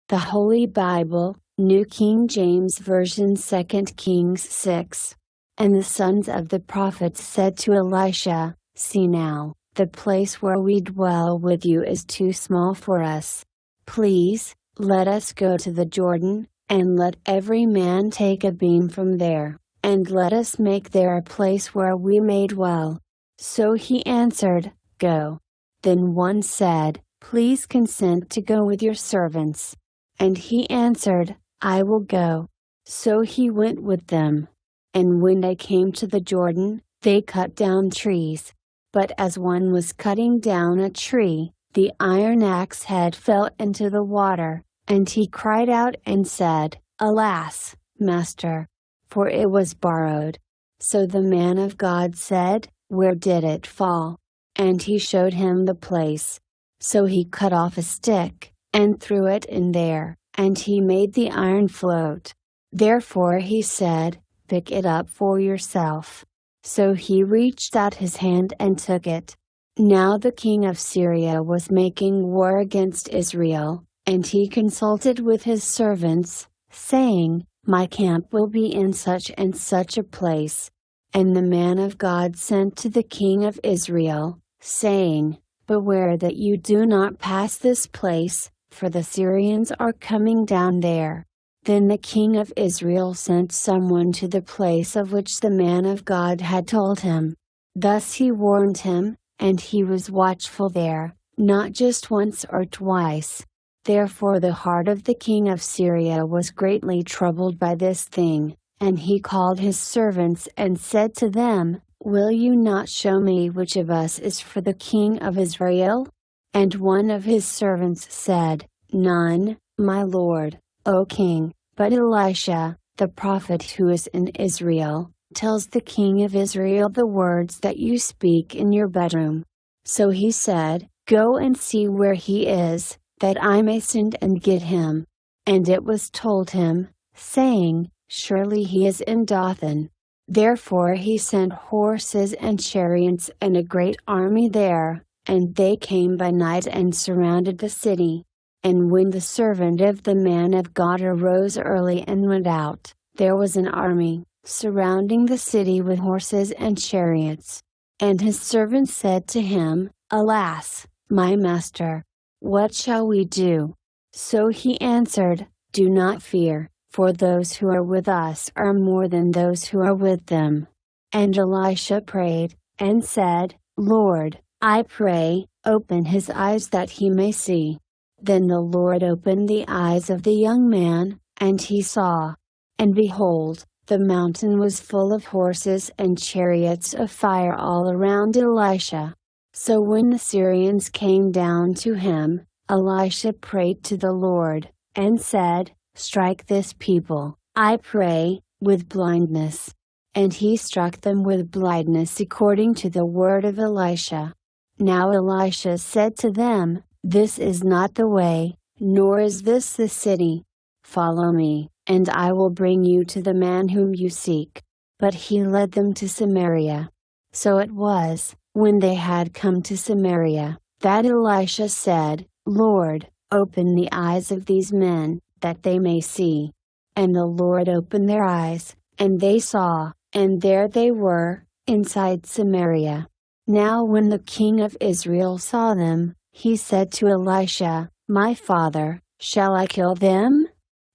The Holy Bible, New King James Version, 2 Kings 6. And the sons of the prophets said to Elisha, "See now, the place where we dwell with you is too small for us. Please, let us go to the Jordan, and let every man take a beam from there, and let us make there a place where we may dwell." So he answered, "Go." Then one said, "Please consent to go with your servants." And he answered, "I will go." So he went with them. And when they came to the Jordan, they cut down trees. But as one was cutting down a tree, the iron axe head fell into the water, and he cried out and said, "Alas, master! For it was borrowed." So the man of God said, "Where did it fall?" And he showed him the place. So he cut off a stick, and threw it in there, and he made the iron float. Therefore he said, "Pick it up for yourself." So he reached out his hand and took it. Now the king of Syria was making war against Israel, and he consulted with his servants, saying, "My camp will be in such and such a place." And the man of God sent to the king of Israel, saying, "Beware that you do not pass this place, for the Syrians are coming down there." Then the king of Israel sent someone to the place of which the man of God had told him. Thus he warned him, and he was watchful there, not just once or twice. Therefore the heart of the king of Syria was greatly troubled by this thing, and he called his servants and said to them, "Will you not show me which of us is for the king of Israel?" And one of his servants said, "None, my lord, O king, but Elisha, the prophet who is in Israel, tells the king of Israel the words that you speak in your bedroom." So he said, "Go and see where he is, that I may send and get him." And it was told him, saying, "Surely he is in Dothan." Therefore he sent horses and chariots and a great army there, and they came by night and surrounded the city. And when the servant of the man of God arose early and went out, there was an army, surrounding the city with horses and chariots. And his servant said to him, "Alas, my master! What shall we do?" So he answered, "Do not fear, for those who are with us are more than those who are with them." And Elisha prayed, and said, "Lord, I pray, open his eyes that he may see." Then the Lord opened the eyes of the young man, and he saw. And behold, the mountain was full of horses and chariots of fire all around Elisha. So when the Syrians came down to him, Elisha prayed to the Lord, and said, "Strike this people, I pray, with blindness." And he struck them with blindness according to the word of Elisha. Now Elisha said to them, "This is not the way, nor is this the city. Follow me, and I will bring you to the man whom you seek." But he led them to Samaria. So it was, when they had come to Samaria, that Elisha said, "Lord, open the eyes of these men, that they may see." And the Lord opened their eyes, and they saw, and there they were, inside Samaria. Now when the king of Israel saw them, he said to Elisha, "My father, shall I kill them?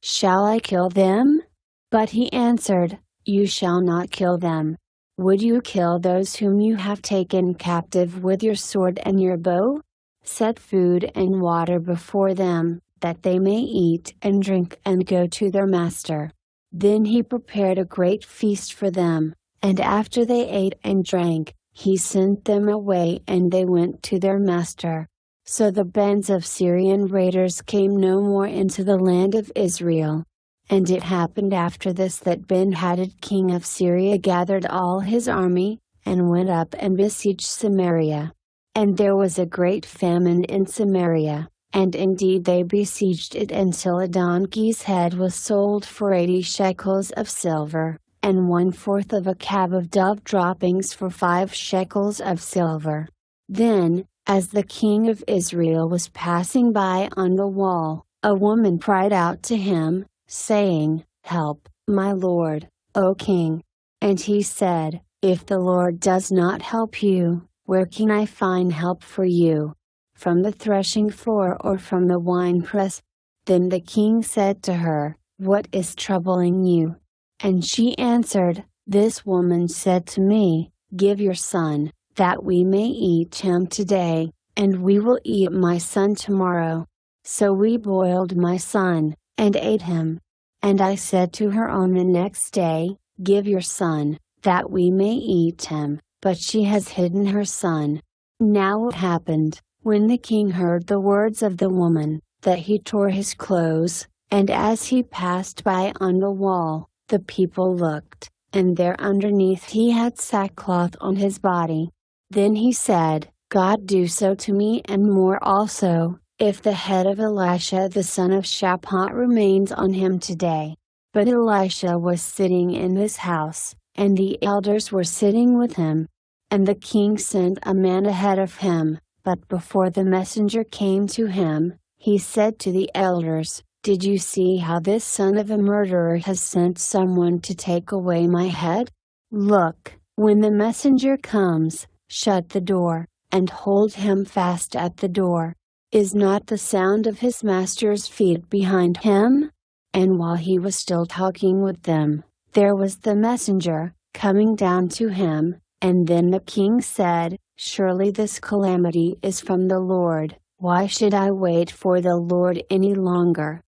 Shall I kill them?" But he answered, "You shall not kill them. Would you kill those whom you have taken captive with your sword and your bow? Set food and water before them, that they may eat and drink and go to their master." Then he prepared a great feast for them, and after they ate and drank, he sent them away and they went to their master. So the bands of Syrian raiders came no more into the land of Israel. And it happened after this that Ben-Hadad king of Syria gathered all his army, and went up and besieged Samaria. And there was a great famine in Samaria, and indeed they besieged it until a donkey's head was sold for 80 shekels of silver, and 1/4 of a cab of dove droppings for 5 shekels of silver. Then, as the king of Israel was passing by on the wall, A woman cried out to him, saying, "Help, my lord, O king." And he said, "If the Lord does not help you, where can I find help for you? From the threshing floor or from the winepress?" Then the king said to her, "What is troubling you?" And she answered, "This woman said to me, 'Give your son, that we may eat him today, and we will eat my son tomorrow.' So we boiled my son, and ate him. And I said to her on the next day, 'Give your son, that we may eat him,' but she has hidden her son." Now it happened, when the king heard the words of the woman, that he tore his clothes, and as he passed by on the wall, the people looked, and there underneath he had sackcloth on his body. Then he said, "God do so to me and more also, if the head of Elisha the son of Shaphat remains on him today." But Elisha was sitting in his house, and the elders were sitting with him. And the king sent a man ahead of him, but before the messenger came to him, he said to the elders, "Did you see how this son of a murderer has sent someone to take away my head? Look, when the messenger comes, shut the door, and hold him fast at the door. Is not the sound of his master's feet behind him?" And while he was still talking with them, there was the messenger, coming down to him, and then the king said, "Surely this calamity is from the Lord, why should I wait for the Lord any longer?"